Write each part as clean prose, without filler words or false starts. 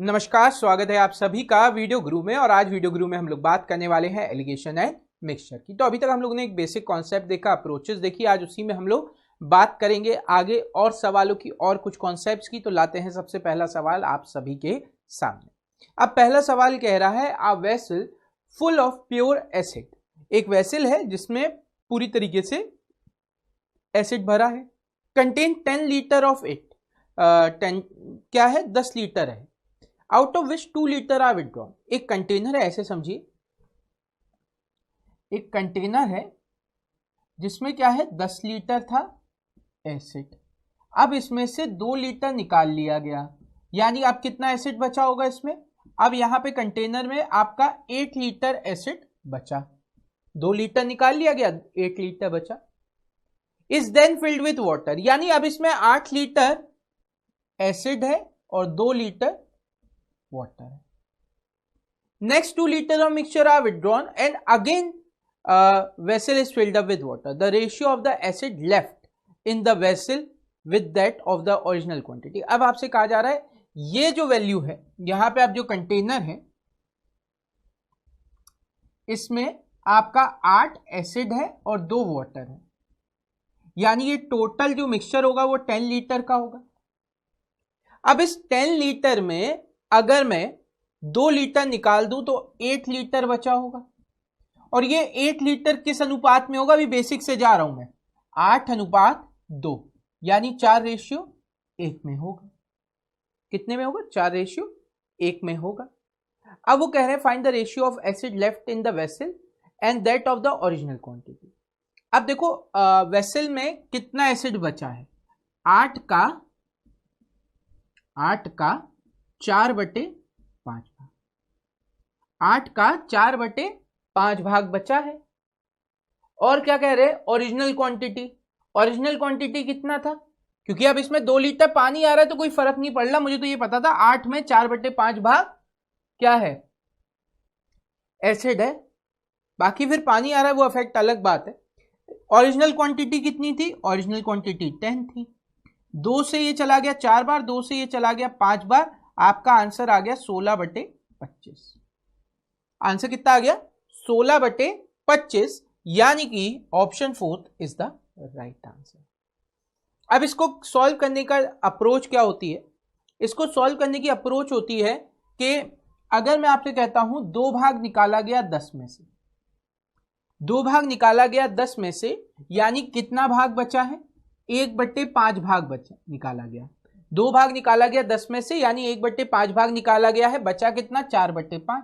नमस्कार, स्वागत है आप सभी का वीडियो गुरु में। और आज वीडियो गुरु में हम लोग बात करने वाले हैं एलिगेशन एंड मिक्सचर की। तो अभी तक हम लोगों ने एक बेसिक कॉन्सेप्ट देखा, अप्रोचेस देखी। आज उसी में हम लोग बात करेंगे आगे और सवालों की और कुछ कॉन्सेप्ट्स की। तो लाते हैं सबसे पहला सवाल आप सभी के सामने। अब पहला सवाल कह रहा है a vessel full of pure acid. एक वेसल है जिसमें पूरी तरीके से एसिड भरा है, कंटेन 10 लीटर ऑफ इट। 10 क्या है, 10 लीटर है। Out of which 2 litre are withdrawn. एक कंटेनर है, ऐसे समझिए एक कंटेनर है जिसमें क्या है 10 लीटर था एसिड। अब इसमें से 2 लीटर निकाल लिया गया, यानी अब कितना एसिड बचा होगा इसमें। अब यहां पे कंटेनर में आपका 8 लीटर एसिड बचा। 2 लीटर निकाल लिया गया, 8 लीटर बचा। Is then filled with water, यानी अब इसमें 8 लीटर एसिड है और 2 लीटर वाटर है। Next 2 litre of mixture are withdrawn and again vessel is filled up with water. The ratio of the acid left in the vessel with that of the original quantity. अब आपसे कहा जा रहा है ये जो value है, यहां पे आप जो कंटेनर है इसमें आपका 8 एसिड है और 2 वाटर है, यानी ये टोटल जो मिक्सचर होगा वो 10 लीटर का होगा। अब इस 10 लीटर में अगर मैं 2 लीटर निकाल दूं तो 8 लीटर बचा होगा। और ये 8 लीटर किस अनुपात में होगा, अभी बेसिक से जा रहा हूं मैं। 8:2, यानी 4:1 में होगा। कितने में होगा, 4:1 में होगा। अब वो कह रहे हैं find the ratio of acid left in the vessel and that of the original quantity. अब देखो वेसल में कितना एसिड बचा है, 8 का 4/5 भाग। 8 का 4/5 भाग बचा है। और क्या कह रहे हैं, ओरिजिनल क्वांटिटी कितना था, क्योंकि अब इसमें 2 लीटर पानी आ रहा है तो कोई फर्क नहीं पड़ रहा। मुझे तो ये पता था 8 में 4/5 भाग क्या है, एसिड है। बाकी फिर पानी आ रहा है वो अफेक्ट अलग बात है। ओरिजिनल क्वांटिटी कितनी थी, ओरिजिनल क्वांटिटी 10 थी। 2 से ये चला गया 4 बार, 2 से ये चला गया 5 बार। आपका आंसर आ गया 16/25। आंसर कितना आ गया, 16/25, यानी कि option 4 is the right answer. अब इसको सॉल्व करने का अप्रोच क्या होती है, इसको सॉल्व करने की अप्रोच होती है कि अगर मैं आपसे कहता हूं 2 भाग निकाला गया 10 में से, 2 भाग निकाला गया 10 में से, यानी कितना भाग बचा है, 1/5 भाग बचा निकाला गया। 2 भाग निकाला गया 10 में से, यानी 1/5 भाग निकाला गया है, बचा कितना, 4/5।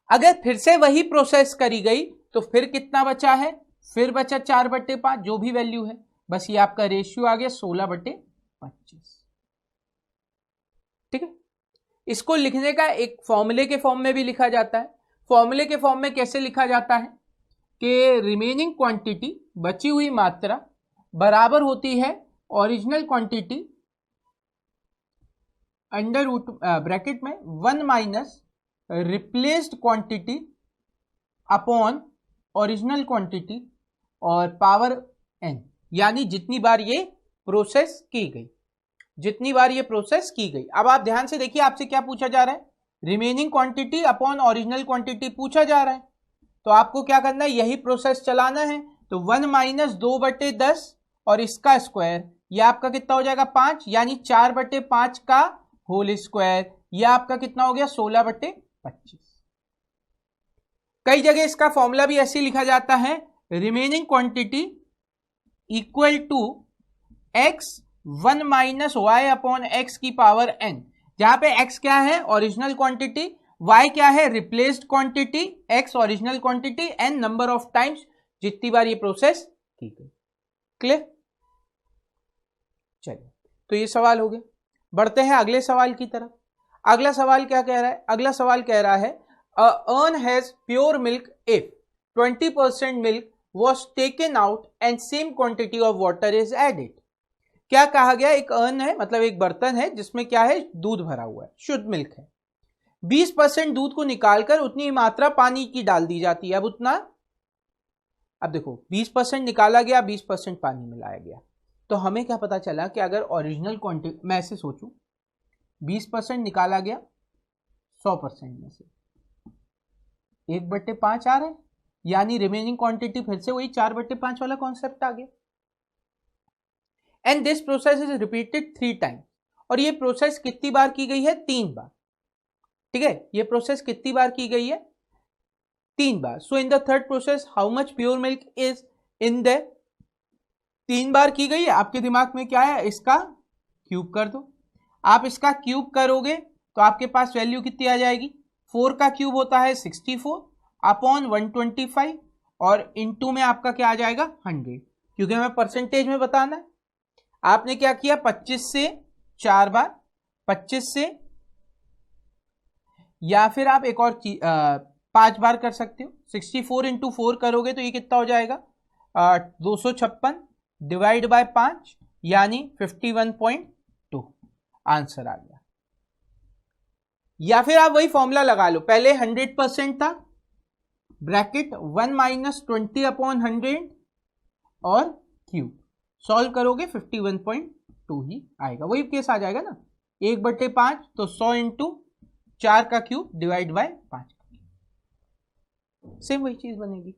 अगर फिर से वही प्रोसेस करी गई तो फिर कितना बचा है, फिर बचा 4/5, जो भी वैल्यू है। बस ये आपका रेशियो आ गया 16/25। ठीक है। इसको लिखने का एक फॉर्मूले के फॉर्म में भी लिखा जाता है। फॉर्मूले के फॉर्म में कैसे लिखा जाता है कि रिमेनिंग क्वांटिटी, बची हुई मात्रा, बराबर होती है original quantity under root bracket में 1 minus replaced quantity upon original quantity और पावर n, यानी जितनी बार ये प्रोसेस की गई। अब आप ध्यान से देखिए, आपसे क्या पूछा जा रहा है, remaining quantity upon original quantity पूछा जा रहा है। तो आपको क्या करना है, यही प्रोसेस चलाना है। तो 1 माइनस 2/10 और इसका स्क्वायर, यह आपका कितना हो जाएगा, 5, यानी 4/5 का होल स्क्वायर, यह आपका कितना हो गया, 16/25। कई जगह इसका फॉर्मूला भी ऐसे लिखा जाता है, remaining quantity equal to x 1 minus Y upon X की पावर n, जहां पे x क्या है, ओरिजिनल क्वांटिटी, y क्या है, replaced quantity, x original quantity, n number of times, जितनी बार ये प्रोसेस की गई। क्लियर। चलिए, तो ये सवाल हो गया। बढ़ते हैं अगले सवाल की तरफ। अगला सवाल क्या कह रहा है, अगला सवाल कह रहा है अ urn has pure milk if 20% milk was taken out and same quantity of water is added। क्या कहा गया, एक अर्न है, मतलब एक बर्तन है जिसमें क्या है, दूध भरा हुआ है, शुद्ध मिल्क है। 20% दूध को निकालकर उतनी मात्रा पानी की डाल दी जाती है। अब उतना, अब देखो 20% निकाला गया, 20% पानी मिलाया गया। तो हमें क्या पता चला कि अगर ओरिजिनल क्वांटिटी, मैं ऐसे सोचूं 20% निकाला गया 100% में से, 1/5 आ रहा है, यानी रिमेनिंग क्वांटिटी फिर से वही 4/5 वाला कॉन्सेप्ट आ गया। And this process is repeated 3 times, और ये प्रोसेस कितनी बार की गई है? 3 बार। ठीक है, ये प्रोसेस कितनी बार की गई है? 3 बार। So in the third process how much pure milk is in the, 3 बार की गई है। आपके दिमाग में क्या है? इसका क्यूब कर दो। आप इसका क्यूब करोगे तो आपके पास वैल्यू कितनी आ जाएगी? 4 का क्यूब होता है 64 अपॉन 125, और इनटू में आपका क्या आ जाएगा? 100, क्योंकि हमें परसेंटेज में बताना है। आपने क्या किया? 25 से 4 बार, 25 से, या फिर आप एक और 5 बार कर सकते हो। 64 इंटू 4 करोगे तो ये कितना हो जाएगा? 256 डिवाइड बाय 5, यानी 51.2 आंसर आ गया। या फिर आप वही फॉर्मूला लगा लो, पहले 100% था, ब्रैकेट 1 माइनस 20 अपॉन 100 और क्यूब, सॉल्व करोगे 51.2 ही आएगा। वही केस आ जाएगा ना, 1/5 तो 100 इंटू 4 का क्यूब डिवाइड बाय 5, सेम वही चीज बनेगी।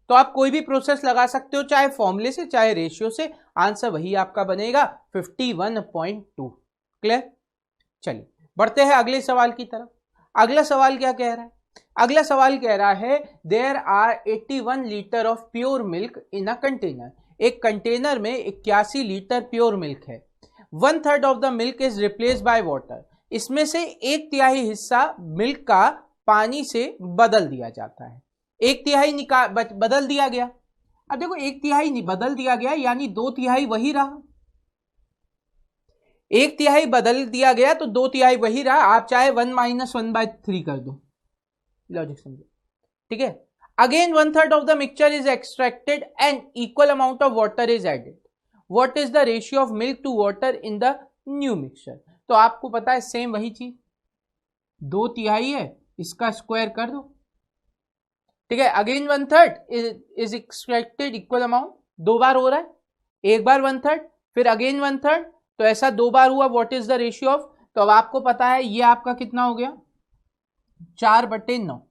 तो आप कोई भी प्रोसेस लगा सकते हो, चाहे फॉर्मूले से चाहे रेशियो से, आंसर वही आपका बनेगा 51.2। क्लियर? चलिए बढ़ते हैं अगले सवाल की तरफ। अगला सवाल क्या कह रहा है? अगला सवाल कह रहा है there are 81 litre of pure milk in a container. एक कंटेनर में 81 लीटर प्योर मिल्क है। 1/3 of the milk is replace by water. इसमें से 1/3 हिस्सा मिल्क का पानी से बदल दिया जाता है। 1/3 बदल दिया गया। अब देखो 1/3 बदल दिया गया, यानी 2/3 वही रहा। 1/3 बदल दिया गया तो 2/3 वही रहा। आप चाहे 1 माइनस 1/3 कर दो, लॉजिक समझो। ठीक है, again 1/3 of the mixture is extracted and equal amount of water is added. What is the ratio of milk to water in the new mixture? तो आपको पता है सेम वही चीज, 2/3 है, इसका स्क्वायर कर दो। ठीक है, again 1/3 is extracted equal amount, 2 बार हो रहा है, एक बार 1/3 फिर अगेन 1/3, तो ऐसा 2 बार हुआ। What is the ratio of? तो अब आपको पता है ये आपका कितना हो गया? 4/9।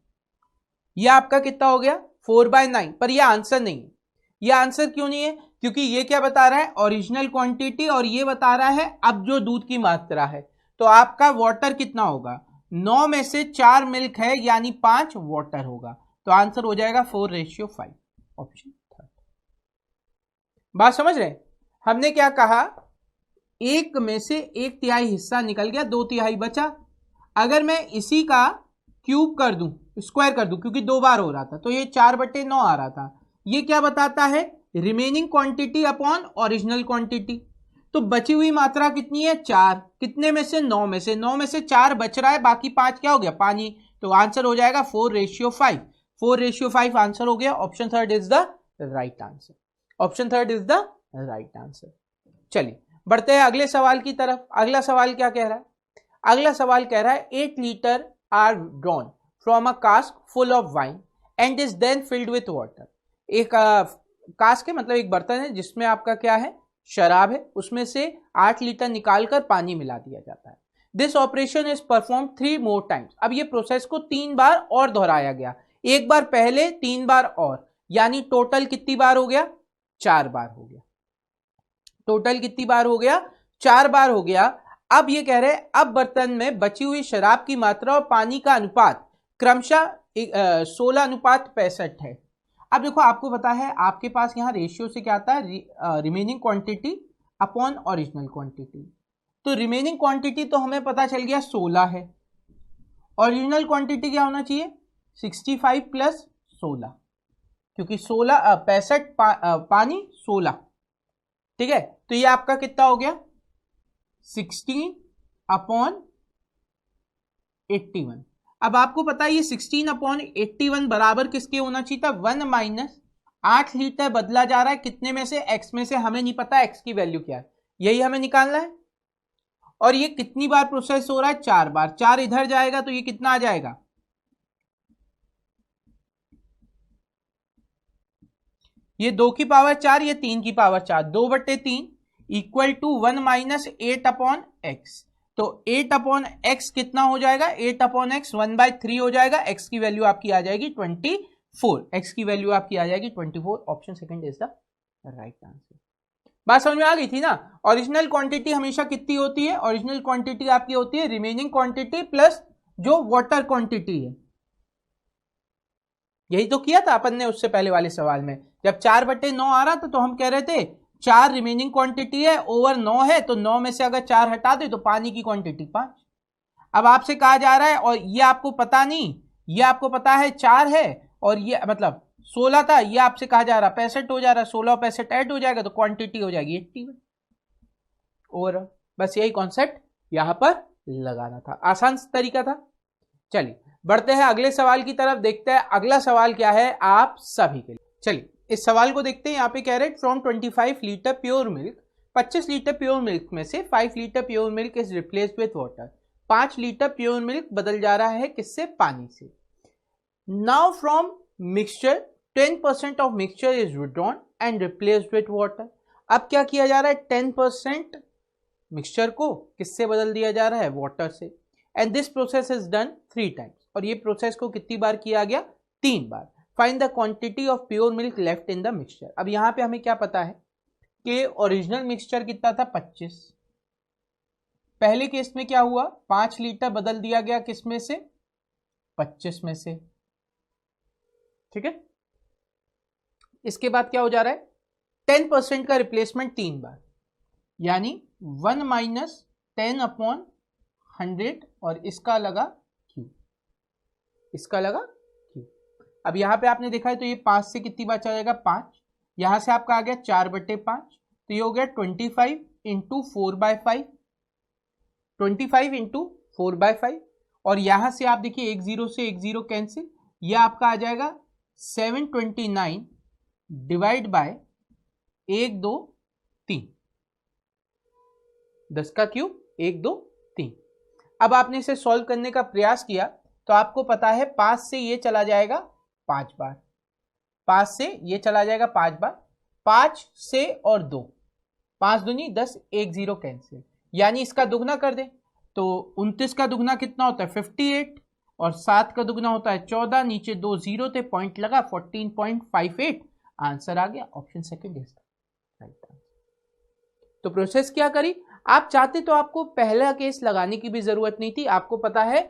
ये आपका कितना हो गया? 4/9। पर ये आंसर नहीं है। ये आंसर क्यों नहीं है? क्योंकि ये क्या बता रहा है? ओरिजिनल क्वांटिटी, और ये बता रहा है अब जो दूध की मात्रा है। तो आपका वाटर कितना होगा? 9 में से 4 मिल्क है, यानी 5 वाटर होगा। तो आंसर हो जाएगा 4:5, ऑप्शन थर्ड। बात समझ रहे? हमने क्या कहा? 1 में से 1/3 हिस्सा निकल गया, 2/3 बचा। अगर मैं इसी का क्यूब कर दूं, स्क्वायर कर दूं, क्योंकि 2 बार हो रहा था, तो ये 4/9 आ रहा था। ये क्या बताता है? Remaining quantity upon original quantity. तो बची हुई मात्रा कितनी है? 4। कितने में से? 9 में से। 9 में से 4 बच रहा है, बाकी 5 क्या हो गया? पानी। तो आंसर हो जाएगा 4:5। 4:5 आंसर हो गया। Option third is the right answer. Option third is the right answer. चलिए बढ़ते हैं अगले सवाल की तरफ। अगला सवाल क्या कह रहा है? अगला सवाल कह रहा है 8 litre are drawn from a cask full of wine and is then filled with water. एक कास्क है, मतलब एक बर्तन है जिसमें आपका क्या है? शराब है। उसमें से 8 लीटर निकालकर पानी मिला दिया जाता है। This operation is perform 3 more times. अब ये प्रोसेस को 3 बार और दोहराया गया, एक बार पहले, 3 बार और, यानी टोटल कितनी बार हो गया? 4 बार हो गया। टोटल कितनी बार हो गया? 4 बार हो गया। अब ये कह रहे हैं अब बर्तन में बची हुई शराब की मात्रा और पानी का अनुपात क्रमशः 16:65 है। अब देखो आपको पता है आपके पास यहाँ रेशियो से क्या आता है? Remaining quantity upon original quantity. तो रिमेनिंग क्वांटिटी तो हमें पता चल गया 16 है। ओरिजिनल क्वांटिटी क्या होना चाहिए? 65 प्लस 16, क्योंकि 65 पानी 16। ठीक है, तो ये आपका कितना हो गया? 16/81। अब आपको पता है ये 16/81 बराबर किसके होना चाहिए था? 1 माइनस 8 लीटर बदला जा रहा है कितने में से? x में से। हमें नहीं पता x की वैल्यू क्या है, यही हमें निकालना है। और ये कितनी बार प्रोसेस हो रहा है? 4 बार। 4 इधर जाएगा तो ये कितना आ जाएगा? ये 2 की पावर 4, ये 3 की power 4, 2/3 equal to 1 minus 8/x। तो 8/x कितना हो जाएगा, 8/x 1/3 हो जाएगा। x की वैल्यू आपकी आ जाएगी 24, x की वैल्यू आपकी आ जाएगी 24। Option second is the right answer. बात समझ में आ गई थी ना। ओरिजिनल क्वांटिटी हमेशा कितनी होती है, ओरिजिनल क्वांटिटी आपकी होती है रिमेनिंग क्वांटिटी प्लस जो वाटर क्वांटिटी है। यही तो किया था अपन ने उससे पहले वाले सवाल में, जब 4/9 आ रहा था तो हम कह रहे थे 4 रिमेनिंग क्वांटिटी है ओवर 9 है, तो 9 में से अगर 4 हटा दे तो पानी की क्वांटिटी 5। अब आपसे कहा जा रहा है, और ये आपको पता नहीं, ये आपको पता है 4 है और ये मतलब 16 था, ये आपसे कहा जा रहा 65 हो जा रहा है, 16 और 65 ऐड हो जाएगा तो क्वांटिटी हो जाएगी 81। और बस यही कॉन्सेप्ट यहां पर लगाना था, आसान तरीका था। चलिए बढ़ते हैं अगले सवाल की तरफ, देखते हैं अगला सवाल क्या है आप सभी के लिए। चलिए इस सवाल को देखते हैं। यहाँ पे कह रहे हैं from 25 litre pure milk, 25 litre pure milk में से 5 litre pure milk is replaced with water. 5 litre pure milk बदल जा रहा है किससे, पानी से। Now from mixture 10% of mixture is withdrawn and replaced with water. अब क्या किया जा रहा है, 10% मिक्सचर को किससे बदल दिया जा रहा है, वाटर से। And this process is done 3 times, और ये प्रोसेस को कितनी बार किया गया, 3 बार। Find the quantity of pure milk left in the mixture. अब यहां पे हमें क्या पता है कि ओरिजिनल मिक्सचर कितना था, 25। पहले केस में क्या हुआ, 5 लीटर बदल दिया गया किस में से, 25 में से, ठीक है। इसके बाद क्या हो जा रहा है, 10% का रिप्लेसमेंट 3 बार, यानी 1 माइनस 10/100, और इसका लगा Q, इसका लगा Q। अब यहां पे आपने देखा है तो ये 5 से कितनी बार चला जाएगा, 5। यहां से आपका आ गया 4/5, तो ये हो गया 25 इंटू 4/5, 25 इंटू 4/5। और यहां से आप देखिए 1 0 से 1 0 कैंसिल, यह आपका आ जाएगा 729 डिवाइड बाय 1 2 3, 10 का क्यूब 1 2 3। अब आपने इसे सॉल्व करने का प्रयास किया तो आपको पता है 5 से ये चला जाएगा 5 बार, 5 से ये चला जाएगा 5 बार, 5 से और 2, 5 दूनी 10, 1 0 कैंसिल, यानी इसका दुगना कर दे तो 29 का दुगना कितना होता है 58, और 7 का दुगना होता है 14, नीचे 2 0 थे, पॉइंट लगा 14.58, आंसर आ गया। Option second is right answer. तो प्रोसेस क्या करी, आप चाहते तो आपको पहला केस लगाने की भी जरूरत नहीं थी। आपको पता है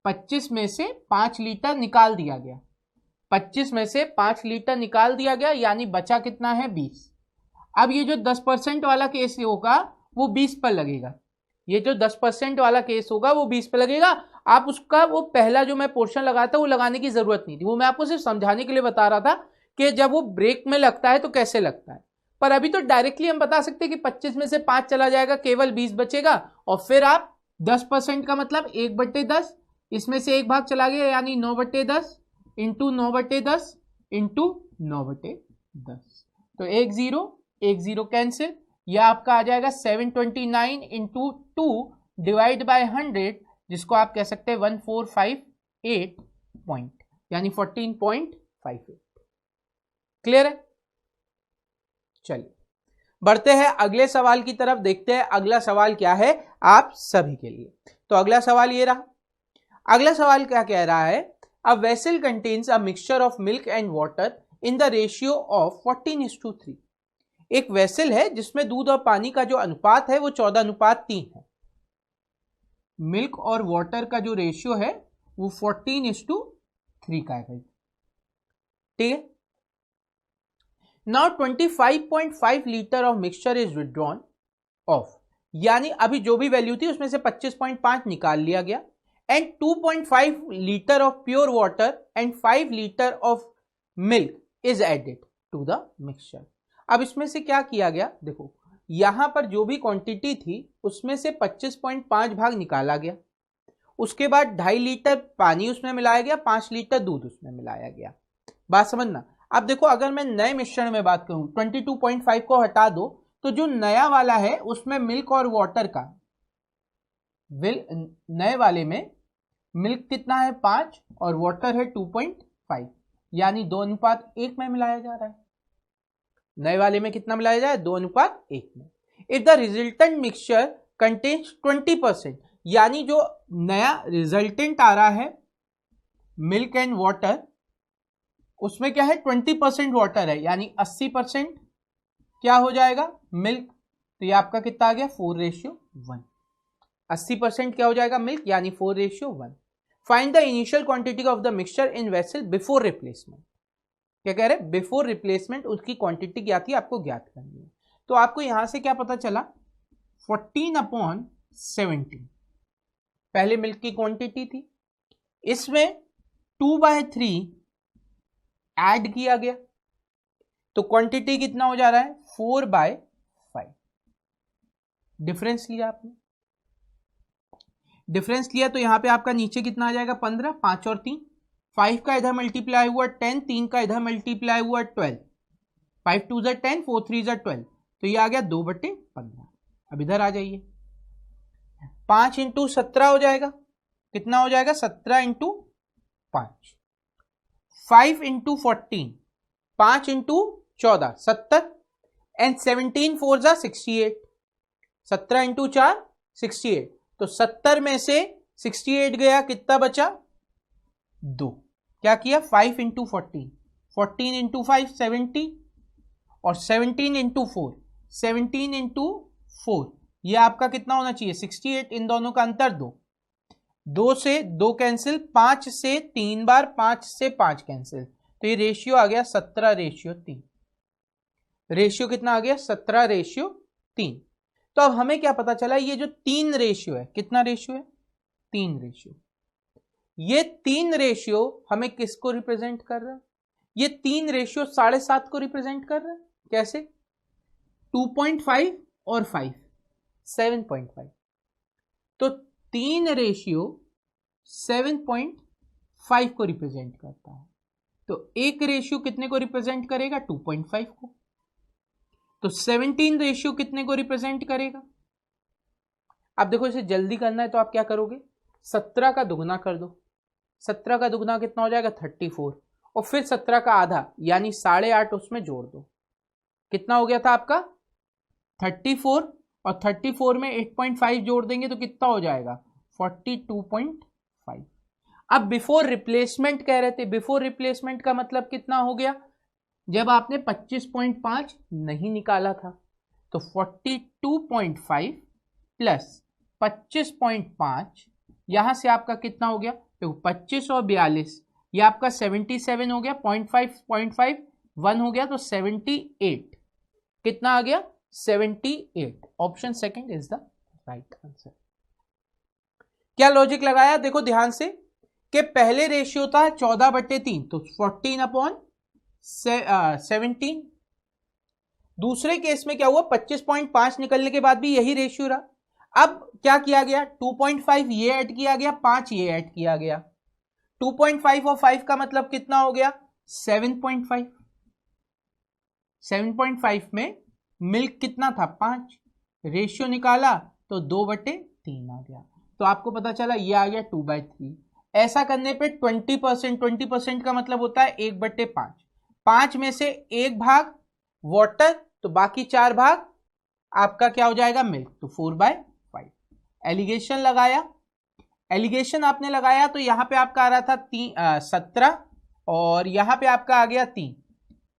25 में से 5 लीटर निकाल दिया गया, 25 में से 5 लीटर निकाल दिया गया, यानी बचा कितना है 20। अब ये जो 10% वाला केस होगा वो 20 पर लगेगा, ये जो 10% वाला केस होगा वो 20 पर लगेगा। आप उसका वो पहला जो मैं पोर्शन लगाया था वो लगाने की जरूरत नहीं थी, वो मैं आपको सिर्फ समझाने के लिए बता रहा था कि जब वो ब्रेक में लगता है तो कैसे लगता है। पर अभी तो डायरेक्टली हम बता सकते हैं कि 25 में से 5 चला जाएगा, केवल 20 बचेगा, और फिर आप 10% का मतलब 1/10, इसमें से 1 भाग चला गया, यानी 9/10 इंटू 9/10 इंटू 9/10, तो 1 0 कैंसिल, यह आपका आ जाएगा 729 इंटू 2 डिवाइड बाय 100, जिसको आप कह सकते हैं 1458 पॉइंट, यानी 14.58। क्लियर है। चलिए बढ़ते हैं अगले सवाल की तरफ, देखते हैं अगला सवाल क्या है आप सभी के लिए। तो अगला सवाल ये रहा, अगला सवाल क्या कह रहा है, a vessel contains a mixture of milk and water in the ratio of 14:3। एक वेसल है जिसमें दूध और पानी का जो अनुपात है वो 14:3 है। मिल्क और वाटर का जो रेशियो है वो 14:3 का है भाई, ठीक है। Now 25.5 litre of mixture is withdrawn of, यानी अभी जो भी वैल्यू थी उसमें से 25.5 निकाल लिया गया, and 2.5 litre of pure water and 5 litre of milk is added to the mixture. अब इसमें से क्या किया गया, देखो यहां पर जो भी क्वांटिटी थी उसमें से 25.5 भाग निकाला गया, उसके बाद 2.5 लीटर पानी उसमें मिलाया गया, 5 लीटर दूध उसमें मिलाया गया। बात समझना। अब देखो अगर मैं नए मिश्रण में बात करूं, 22.5 को हटा दो तो जो नया वाला है उसमें मिल्क और वाटर का, नए वाले में मिल्क कितना है 5 और वाटर है 2.5, यानी 2:1 में मिलाया जा रहा है। नए वाले में कितना मिलाया जाए, 2:1 में। If the resultant mixture contains 20%, यानी जो नया रिजल्टेंट आ रहा है मिल्क एंड वाटर, उसमें क्या है 20% वाटर है, यानी 80% क्या हो जाएगा मिल्क। तो ये आपका कितना आ गया 4:1। 80% क्या हो जाएगा मिल्क, यानी 4:1। Find the initial quantity of the mixture in vessel before replacement. क्या कह रहे हैं, बिफोर रिप्लेसमेंट उसकी क्वांटिटी क्या थी आपको ज्ञात करनी है। तो आपको यहां से क्या पता चला 14/17 पहले मिल्क की क्वांटिटी थी, इसमें 2/3 ऐड किया गया, तो क्वांटिटी कितना हो जा रहा है 4/5। डिफरेंस लिया आपने, डिफरेंस लिया तो यहां पे आपका नीचे कितना आ जाएगा 15, 5 और 3, 5 का इधर मल्टीप्लाई हुआ 10, 3 का इधर मल्टीप्लाई हुआ 12, 5 2 10, 4 3 12, तो ये आ गया 2/15। अब इधर आ जाइए, 5 × 17 हो जाएगा, कितना हो जाएगा 17 × 5, 5 × 14, 5 × 14 70, एंड 17 4 68, 17 × 4 68, तो 70 में से 68 गया, कितना बचा 2। क्या किया 5 × 14, 14 × 5 70, और 17 × 4 17 × 4, ये आपका कितना होना चाहिए 68, इन दोनों का अंतर 2, 2 से 2 कैंसिल, 5 से 3 बार, 5 से 5 कैंसिल, तो ये रेशियो आ गया 17:3। रेशियो कितना आ गया 17:3। तो अब हमें क्या पता चला, ये जो 3 रेशियो है, कितना रेशियो है 3 रेशियो, ये 3 रेशियो हमें किसको रिप्रेजेंट कर रहा है, ये 3 रेशियो 7.5 को रिप्रेजेंट कर रहा है। कैसे 2.5 और 5 7.5, तो 3 रेशियो 7.5 को रिप्रेजेंट करता है, तो एक रेशियो कितने को रिप्रेजेंट करेगा 2.5 को, तो 17 रेशियो कितने को रिप्रेजेंट करेगा। अब देखो इसे जल्दी करना है तो आप क्या करोगे 17 का दुगना कर दो, 17 का दुगना कितना हो जाएगा 34, और फिर 17 का आधा यानी 8.5 उसमें जोड़ दो, कितना हो गया था आपका 34, और 34 में 8.5 जोड़ देंगे तो कितना हो जाएगा 42.5। अब बिफोर रिप्लेसमेंट कह रहे थे, बिफोर रिप्लेसमेंट का मतलब कितना हो गया, जब आपने 25.5 नहीं निकाला था, तो 42.5 प्लस 25.5, यहां से आपका कितना हो गया, तो 25 और 42, ये आपका 77 हो गया, 0.5 1 हो गया, तो 78, कितना आ गया 78। Option second is the right answer. क्या लॉजिक लगाया, देखो ध्यान से, कि पहले रेशियो था 14/3, तो 14/17। दूसरे केस में क्या हुआ 25.5 निकलने के बाद भी यही रेशियो रहा। अब क्या किया गया 2.5 ये ऐड किया गया, 5 ये ऐड किया गया, 2.5 और 5 का मतलब कितना हो गया 7.5। 7.5 में मिल्क कितना था 5, रेशियो निकाला तो 2/3 आ गया, तो आपको पता चला ये आ गया 2/3। ऐसा करने पे 20% का मतलब होता है 1/5, 5 में से 1 भाग वाटर, तो बाकी 4 भाग आपका क्या हो जाएगा मिल्क, तो 4/5। एलिगेशन लगाया, एलिगेशन आपने लगाया तो यहां पे आपका आ रहा था 17, और यहां पे आपका आ गया 3,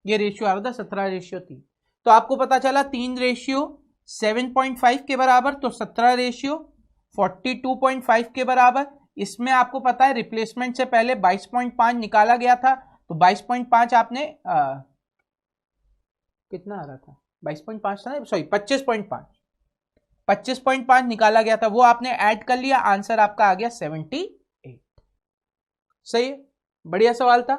ये रेशियो आ रहा था 17:3। तो आपको पता चला 3 रेशियो 7.5 के बराबर, तो 17 रेशियो 42.5 के बराबर। इसमें आपको पता है रिप्लेसमेंट से पहले 22.5 निकाला गया था, तो 22.5 आपने कितना आ रहा था 22.5 था, सॉरी 25.5 निकाला गया था, वो आपने ऐड कर लिया, आंसर आपका आ गया 78। सही है, बढ़िया सवाल था।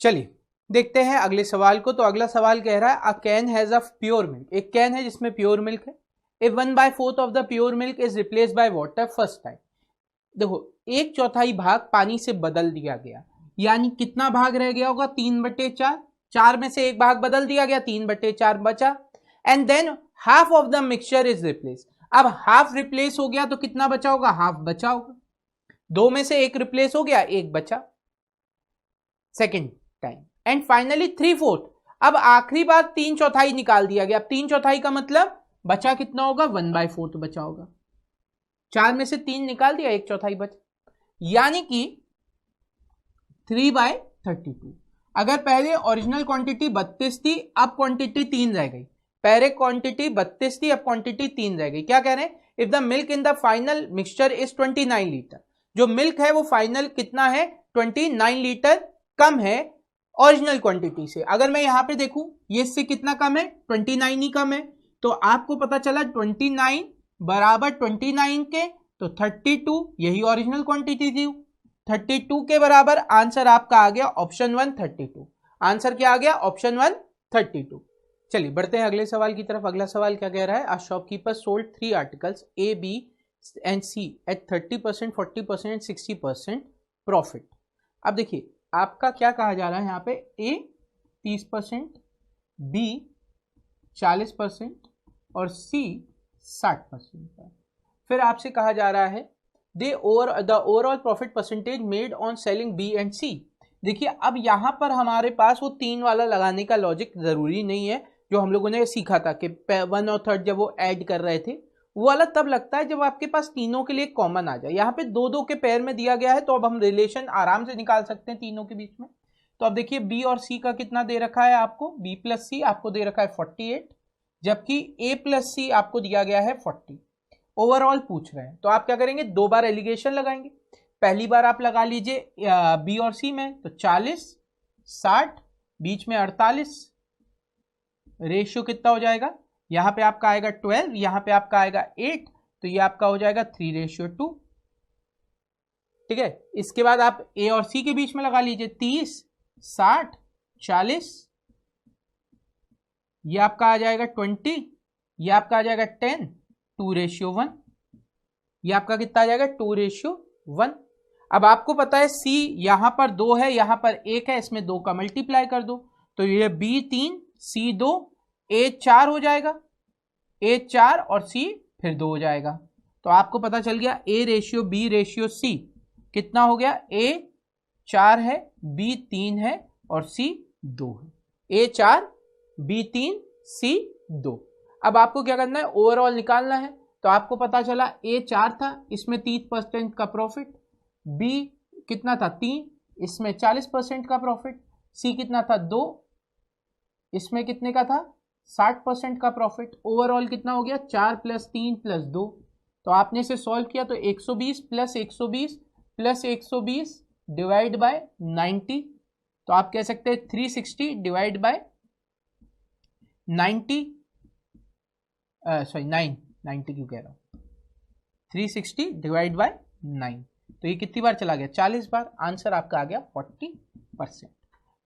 चलिए देखते हैं अगले सवाल को। तो अगला सवाल कह रहा है a can has a pure milk, एक कैन है जिसमें प्योर मिल्क है, if 1/4 of the pure milk is replaced by water first time. देखो 1/4 भाग पानी से बदल दिया गया, यानी कितना भाग रह गया होगा 3/4, 4 में से 1 भाग बदल दिया गया, 3/4 बचा, and than half of the mixture is replace. अब हाफ रिप्लेस हो गया तो कितना बचा होगा, हाफ बचा होगा, 2 में से 1 रिप्लेस हो गया, 1 बचा सेकेंड टाइम, एंड फाइनली 3/4। अब आखिरी बार 3/4 निकाल दिया गया। अब 3/4 का मतलब बचा कितना होगा, 1/4 बचा होगा। 4 में से 3 निकाल दिया, 1/4 बचा, यानी कि 3/32। अगर पहले ओरिजिनल क्वांटिटी 32 थी, अब क्वांटिटी 3 रह गई। पहले क्वांटिटी 32 थी, अब क्वांटिटी 3 रह गई। क्या कह रहे हैं, if the milk in the final mixture is 29 litre, जो मिल्क है वो फाइनल कितना है, 29 लीटर कम है ओरिजिनल क्वांटिटी से। अगर मैं यहां पे देखूं, ये इससे कितना कम है, 29 ही कम है। तो आपको पता चला 29 बराबर 29 के तो 32, यही ओरिजिनल क्वांटिटी थी। 32 के बराबर आंसर आपका आ गया ऑप्शन 1 32। आंसर क्या आ गया, ऑप्शन 1 32। चलिए बढ़ते हैं अगले सवाल की तरफ। अगला सवाल क्या कह रहा है, a shopkeeper sold 3 articles A B and C at 30%, 40% and 60% profit. अब देखिए आपका क्या कहा जा रहा है यहाँ पे, ए 30%, बी 40% और सी 60%। फिर आपसे कहा जा रहा है the overall profit percentage made on selling B and C. देखिए अब यहां पर हमारे पास वो 3 वाला लगाने का लॉजिक जरूरी नहीं है जो हम लोगों ने सीखा था कि 1 और 3 जब वो ऐड कर रहे थे, वो वाला तब लगता है जब आपके पास तीनों के लिए कॉमन आ जाए। यहाँ पे 2-2 के पेयर में दिया गया है, तो अब हम रिलेशन आराम से निकाल सकते हैं तीनों के बीच में। तो अब देखिए बी और सी का कितना दे रखा है आपको, बी प्लस सी आपको दे रखा है 48, जबकि ए प्लस सी आपको दिया गया है 40। ओवरऑल पूछ रहे हैं, तो आप क्या करेंगे, 2 बार एलिगेशन लगाएंगे। पहली बार आप लगा लीजिए बी और सी में, तो 40 60 बीच में 48, रेशियो कितना हो जाएगा, यहां पे आपका आएगा 12, यहां पे आपका आएगा 8, तो ये आपका हो जाएगा 3:2। ठीक है, इसके बाद आप ए और सी के बीच में लगा लीजिए 30 60 40, ये आपका आ जाएगा 20, ये आपका आ जाएगा 10 2:1, ये आपका कितना आ जाएगा 2:1। अब आपको पता है सी यहां पर 2 है, यहां पर 1 है, इसमें 2 का मल्टीप्लाई कर दो, तो ये बी 3 सी 2 ए 4 हो जाएगा, ए 4 और सी फिर 2 हो जाएगा। तो आपको पता चल गया A ratio B ratio C कितना हो गया, ए 4 है, बी 3 है और सी 2 है। ए 4 बी 3 सी 2। अब आपको क्या करना है, ओवरऑल निकालना है। तो आपको पता चला ए 4 था, इसमें 30% का प्रॉफिट, बी कितना था 3, इसमें 40% का प्रॉफिट, सी कितना था 2, इसमें कितने का था 60% का प्रॉफिट। ओवरऑल कितना हो गया, 4 + 3 + 2। तो आपने इसे सॉल्व किया तो 120 + 120 + 120 डिवाइड बाय 90, तो आप कह सकते हैं 360 डिवाइड बाय 90, सॉरी 90 क्यों कह रहा हूं, 360 डिवाइड बाय 9, तो ये कितनी बार चला गया, 40 बार। आंसर आपका आ गया 40%।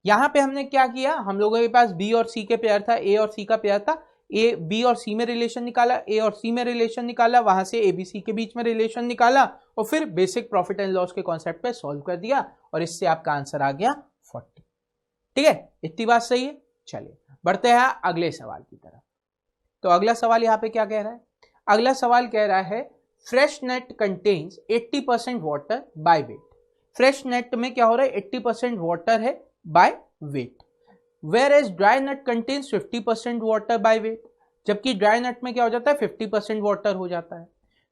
यहां पे हमने क्या किया, हम लोगों के पास बी और सी के पेयर था, ए और सी का पेयर था, ए बी और सी में रिलेशन निकाला, ए और सी में रिलेशन निकाला, वहां से ए बी सी के बीच में रिलेशन निकाला और फिर बेसिक प्रॉफिट एंड लॉस के कॉन्सेप्ट पे सॉल्व कर दिया और इससे आपका आंसर आ गया 40। ठीक है, इतनी बात सही है। चलिए बढ़ते हैं अगले सवाल की तरफ। तो अगला सवाल यहाँ पे क्या कह रहा है, अगला सवाल कह रहा है fresh nut contains 80% water by weight. Fresh nut में क्या हो रहा है, 80% वाटर है by weight, whereas dry nut contains 50% water by weight, जबकि ड्राई नट में क्या हो जाता है 50% वाटर हो जाता है।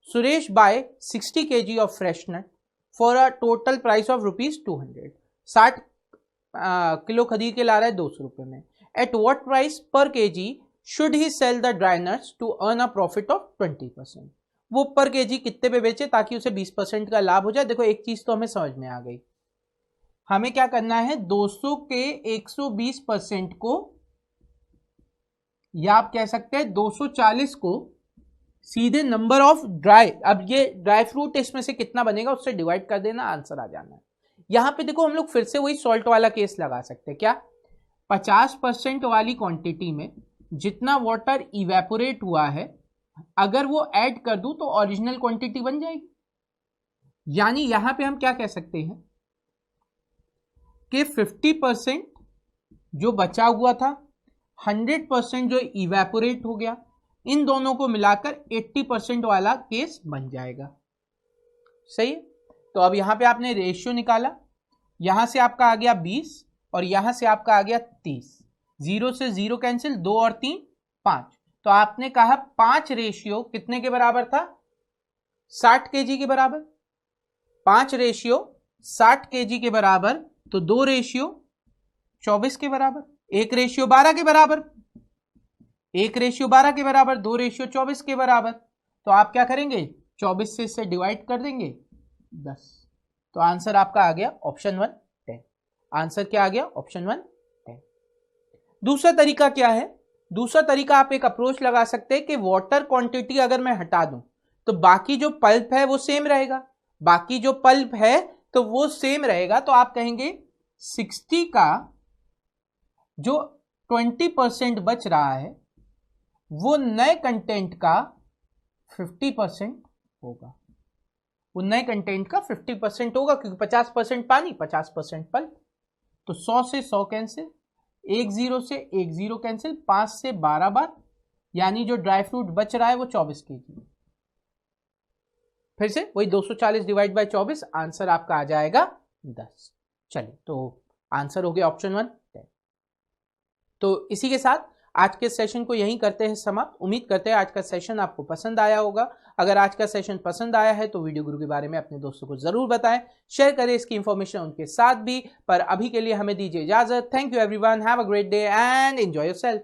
Suresh buy 60 kg of fresh nut for a total price of ₹200। 60 kilo खरीद के ला रहा है 200 रुपए में। At what price per kg should he sell the dry nuts to earn a profit of 20%। वो पर kg कितने पे बेचे ताकि उसे 20% का लाभ हो जाए। देखो एक चीज तो हमें समझ में आ गई, हमें क्या करना है 200 के 120% को, या आप कह सकते हैं 240 को सीधे नंबर ऑफ ड्राई, अब ये ड्राई फ्रूट इसमें से कितना बनेगा उससे डिवाइड कर देना, आंसर आ जाना है। यहां पे देखो हम लोग फिर से वही सॉल्ट वाला केस लगा सकते हैं, क्या 50% वाली क्वांटिटी में जितना वाटर इवेपोरेट हुआ है अगर वो ऐड कर दूं तो ओरिजिनल क्वांटिटी बन जाएगी। यानी यहां पे हम क्या कह सकते हैं कि 50% जो बचा हुआ था, 100% जो इवेपोरेट हो गया, इन दोनों को मिलाकर 80% वाला केस बन जाएगा। सही है, तो अब यहां पे आपने रेशियो निकाला, यहां से आपका आ गया 20 और यहां से आपका आ गया 30, 0 से 0 कैंसिल, 2 और 3 5, तो तो आपने कहा 5 रेशियो कितने के बराबर था, 60 केजी के बराबर, 5 रेशियो 60 केजी के बराबर, तो 2 रेशियो 24 के बराबर, 1 रेशियो 12 के बराबर, 1 रेशियो 12 के बराबर, 2 रेशियो 24 के बराबर। तो आप क्या करेंगे, 24 से इससे डिवाइड कर देंगे 10। तो आंसर आपका आ गया ऑप्शन 1 10। आंसर क्या आ गया, ऑप्शन 1 10। दूसरा तरीका क्या है, दूसरा तरीका आप एक अप्रोच लगा सकते हैं कि वाटर क्वांटिटी अगर मैं हटा दूं तो बाकी जो पल्प है वो सेम रहेगा, बाकी जो पल्प है तो वो सेम रहेगा। तो आप कहेंगे 60 का जो 20% बच रहा है वो नए कंटेंट का 50% होगा, वो नए कंटेंट का 50% होगा, क्योंकि 50% पानी 50% पल्प। तो 100 से 100 कैंसिल, 1 0 से 1 0 कैंसिल, 5 से 12 बार, यानी जो ड्राई फ्रूट बच रहा है वो 24 केजी। फिर से वही 240 डिवाइड बाय 24, आंसर आपका आ जाएगा 10। चलिए, तो आंसर हो गया ऑप्शन 1 10। तो इसी के साथ आज के सेशन को यहीं करते हैं समाप्त। उम्मीद करते हैं आज का सेशन आपको पसंद आया होगा। अगर आज का सेशन पसंद आया है तो वीडियो गुरु के बारे में अपने दोस्तों को जरूर बताएं, शेयर करें इसकी इंफॉर्मेशन उनके साथ भी। पर अभी के लिए हमें दीजिए इजाजत। Thank you everyone, have a great day and enjoy yourself.